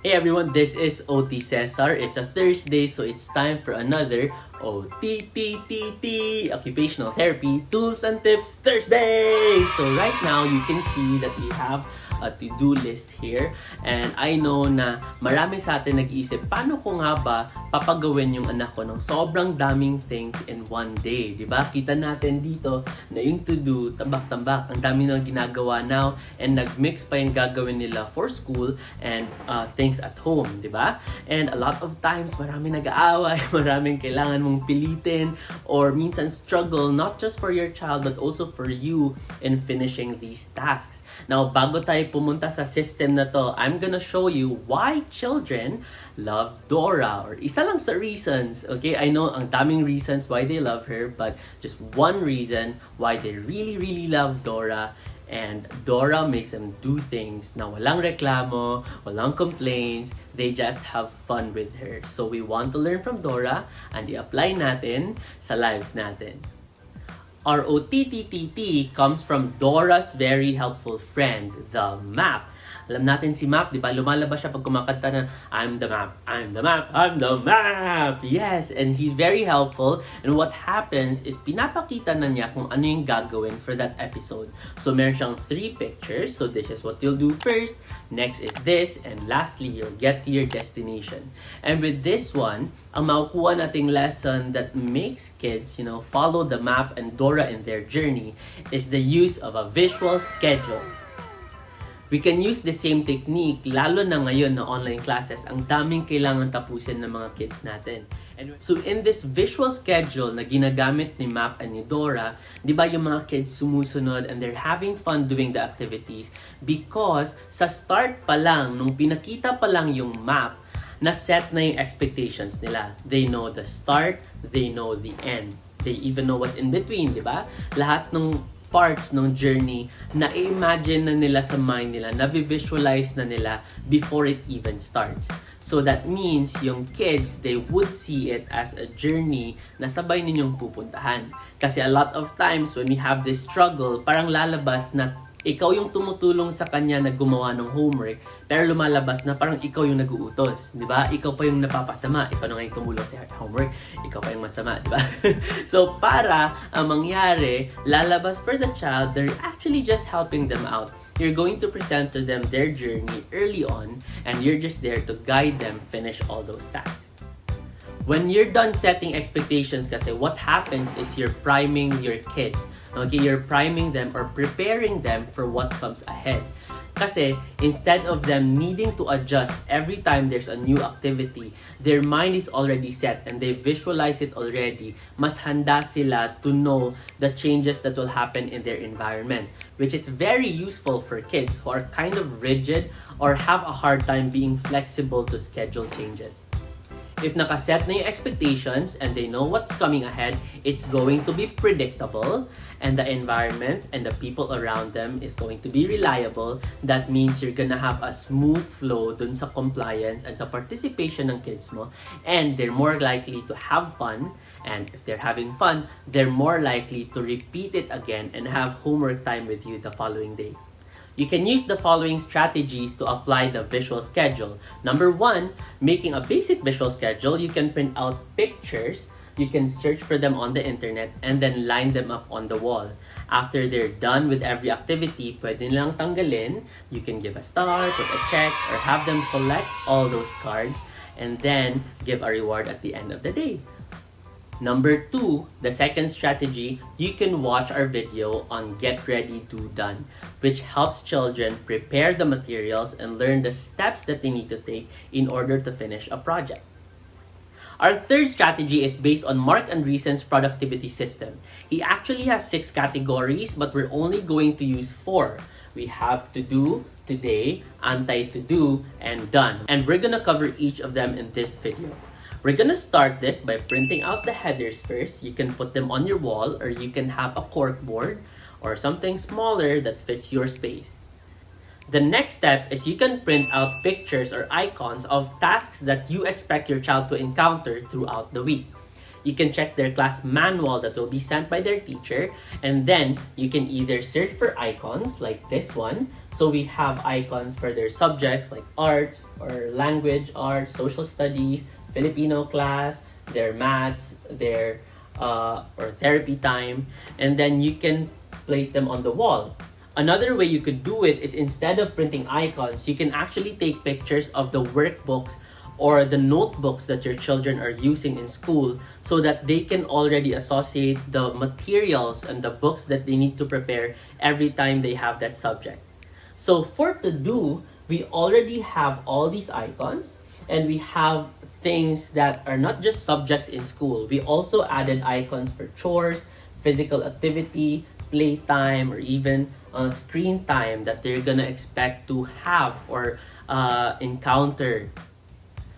Hey everyone, this is OT Cesar. It's a Thursday, so it's time for another OTTTT Occupational Therapy Tools and Tips Thursday! So right now, you can see that we have a to-do list here. And I know na marami sa atin nag-iisip, paano ko nga ba papagawin yung anak ko ng sobrang daming things in one day? Diba? Kita natin dito na yung to-do, tambak-tambak, ang dami nang ginagawa now, and nag-mix pa yung gagawin nila for school and things at home, diba? And a lot of times, marami nag-aaway, maraming kailangan mong pilitin, or minsan struggle, not just for your child, but also for you in finishing these tasks. Now, bago tayo pumunta sa system na to, I'm gonna show you why children love Dora, or isa lang sa reasons, okay? I know ang daming reasons why they love her, but just one reason why they really love Dora. And Dora makes them do things na walang reklamo, walang complaints, they just have fun with her. So we want to learn from Dora and i-apply natin sa lives natin. Our OTTTT comes from Dora's very helpful friend, the map. Alam natin si Map, di ba? Lumalabas siya pag kumakanta na, I'm the map, I'm the map, I'm the map! Yes, and he's very helpful. And what happens is, pinapakita na niya kung ano yung gagawin for that episode. So, meron siyang 3 pictures. So, this is what you'll do first. Next is this. And lastly, you'll get to your destination. And with this one, ang makukuha nating lesson that makes kids, follow the map and Dora in their journey is the use of a visual schedule. We can use the same technique, lalo na ngayon na online classes, ang daming kailangan tapusin ng mga kids natin. And so in this visual schedule na ginagamit ni Map and ni Dora, di ba yung mga kids sumusunod and they're having fun doing the activities because sa start pa lang, nung pinakita pa lang yung map, na-set na yung expectations nila. They know the start, they know the end. They even know what's in between, di ba? Lahat ng parts ng journey na imagine na nila sa mind nila, na-visualize na nila before it even starts. So that means yung kids, they would see it as a journey na sabay ninyong pupuntahan. Kasi a lot of times when we have this struggle, parang lalabas na ikaw yung tumutulong sa kanya na gumawa ng homework, pero lumalabas na parang ikaw yung nag-uutos, di ba? Ikaw pa yung napapasama, ikaw na nga yung tumulong sa homework, ikaw pa yung masama, di ba? So, para ang mangyari, lalabas for the child, they're actually just helping them out. You're going to present to them their journey early on, and you're just there to guide them finish all those tasks. When you're done setting expectations kasi, what happens is you're priming your kids. Okay, you're priming them or preparing them for what comes ahead. Kasi instead of them needing to adjust every time there's a new activity, their mind is already set and they visualize it already. Mas handa sila to know the changes that will happen in their environment, which is very useful for kids who are kind of rigid or have a hard time being flexible to schedule changes. If nakaset na yung expectations and they know what's coming ahead, it's going to be predictable and the environment and the people around them is going to be reliable. That means you're gonna have a smooth flow dun sa compliance and sa participation ng kids mo, and they're more likely to have fun. And if they're having fun, they're more likely to repeat it again and have homework time with you the following day. You can use the following strategies to apply the visual schedule. Number 1, making a basic visual schedule. You can print out pictures, you can search for them on the internet, and then line them up on the wall. After they're done with every activity, pwede nilang tanggalin. You can give a star, put a check, or have them collect all those cards, and then give a reward at the end of the day. Number 2, the second strategy, you can watch our video on Get Ready, Do Done, which helps children prepare the materials and learn the steps that they need to take in order to finish a project. Our third strategy is based on Mark Andreessen's productivity system. He actually has 6 categories, but we're only going to use 4. We have to do, today, anti-to do, and done. And we're gonna cover each of them in this video. We're gonna start this by printing out the headers first. You can put them on your wall, or you can have a corkboard or something smaller that fits your space. The next step is you can print out pictures or icons of tasks that you expect your child to encounter throughout the week. you can check their class manual that will be sent by their teacher, and then you can either search for icons like this one. So we have icons for their subjects like arts or language arts, social studies, Filipino class, their maths, their or therapy time, and then you can place them on the wall. Another way you could do it is, instead of printing icons, you can actually take pictures of the workbooks or the notebooks that your children are using in school, so that they can already associate the materials and the books that they need to prepare every time they have that subject. So for to do, we already have all these icons, and we have things that are not just subjects in school. We also added icons for chores, physical activity, playtime, or even screen time that they're gonna expect to have or encounter.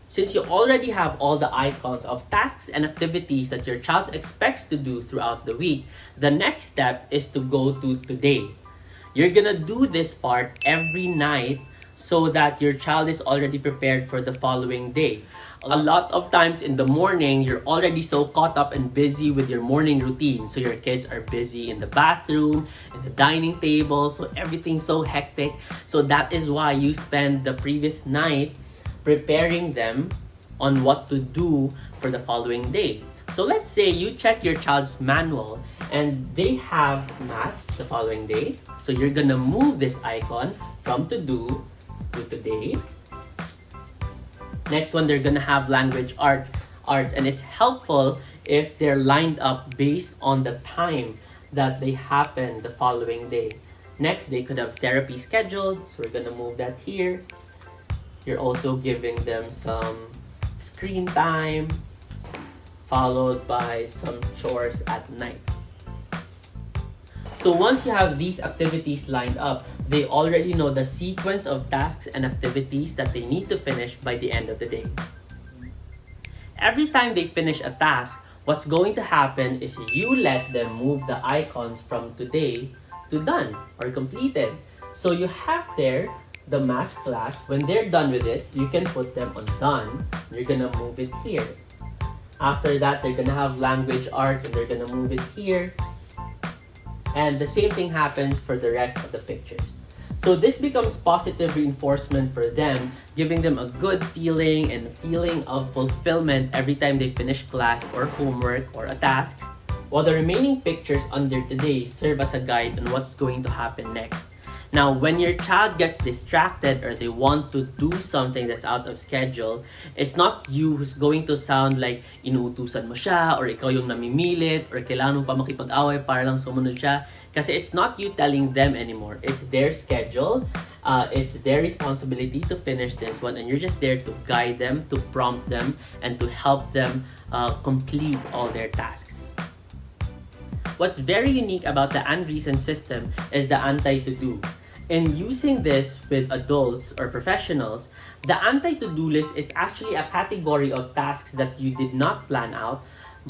Since you already have all the icons of tasks and activities that your child expects to do throughout the week, the next step is to go to today. You're gonna do this part every night so that your child is already prepared for the following day. A lot of times in the morning, you're already so caught up and busy with your morning routine. So your kids are busy in the bathroom, in the dining table, so everything's so hectic. So that is why you spend the previous night preparing them on what to do for the following day. So let's say you check your child's manual and they have maths the following day. So you're gonna move this icon from to do to today. Next one, they're gonna have language arts, and it's helpful if they're lined up based on the time that they happen the following day. Next, they could have therapy scheduled, so we're gonna move that here. You're also giving them some screen time, followed by some chores at night. So once you have these activities lined up, they already know the sequence of tasks and activities that they need to finish by the end of the day. Every time they finish a task, what's going to happen is you let them move the icons from today to done or completed. So you have there the math class. When they're done with it, you can put them on done. You're gonna move it here. After that, they're gonna have language arts and they're gonna move it here. And the same thing happens for the rest of the pictures. So this becomes positive reinforcement for them, giving them a good feeling and a feeling of fulfillment every time they finish class or homework or a task, while the remaining pictures under today serve as a guide on what's going to happen next. Now, when your child gets distracted or they want to do something that's out of schedule, it's not you who's going to sound like inuutusan mo siya or ikaw yung namimilit or kailangan mo pa makipag-away para lang sumunod siya. Kasi it's not you telling them anymore. It's their schedule. It's their responsibility to finish this one, and you're just there to guide them, to prompt them, and to help them complete all their tasks. What's very unique about the unreason system is the anti-to-do. In using this with adults or professionals, the anti-to-do list is actually a category of tasks that you did not plan out,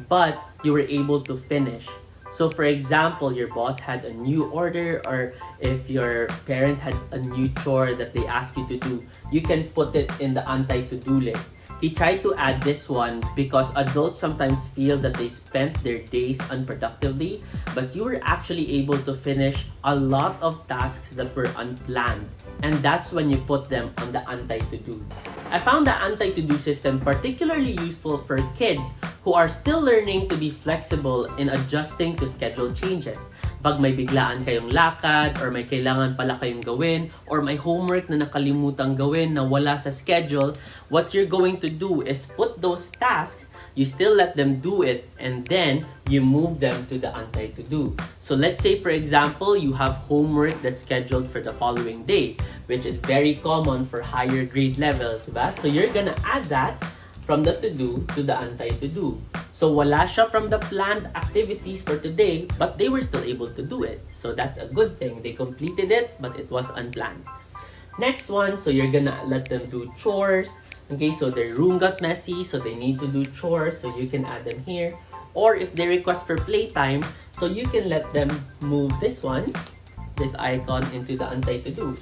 but you were able to finish. So for example, your boss had a new order, or if your parent had a new chore that they asked you to do, you can put it in the anti-to-do list. He tried to add this one because adults sometimes feel that they spent their days unproductively, but you were actually able to finish a lot of tasks that were unplanned. And that's when you put them on the anti-to-do. I found the anti-to-do system particularly useful for kids who are still learning to be flexible in adjusting to schedule changes. Pag may biglaan kayong lakad, or may kailangan pala kayong gawin, or may homework na nakalimutang gawin na wala sa schedule, what you're going to do is put those tasks, you still let them do it, and then you move them to the anti-to-do. So let's say, for example, you have homework that's scheduled for the following day, which is very common for higher grade levels, diba? So you're gonna add that from the to-do to the anti-to-do. So wala siya from the planned activities for today, but they were still able to do it. So that's a good thing. They completed it, but it was unplanned. Next one, so you're gonna let them do chores. Okay, so their room got messy, so they need to do chores, so you can add them here. Or if they request for playtime, so you can let them move this one, this icon, into the anti-to-do.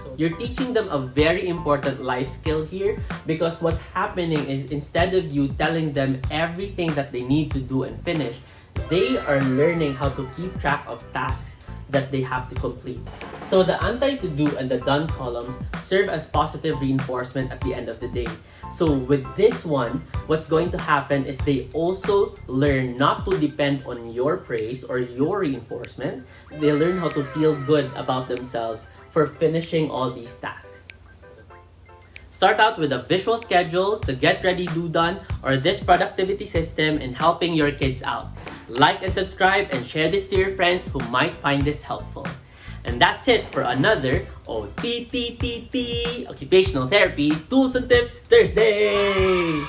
So You're teaching them a very important life skill here, because what's happening is instead of you telling them everything that they need to do and finish, they are learning how to keep track of tasks that they have to complete. So the anti-to do and the done columns serve as positive reinforcement at the end of the day. So with this one, what's going to happen is they also learn not to depend on your praise or your reinforcement. They learn how to feel good about themselves for finishing all these tasks. Start out with a visual schedule, the get ready do done, or this productivity system in helping your kids out. Like and subscribe and share this to your friends who might find this helpful. And that's it for another OTTTT Occupational Therapy Tools and Tips Thursdays!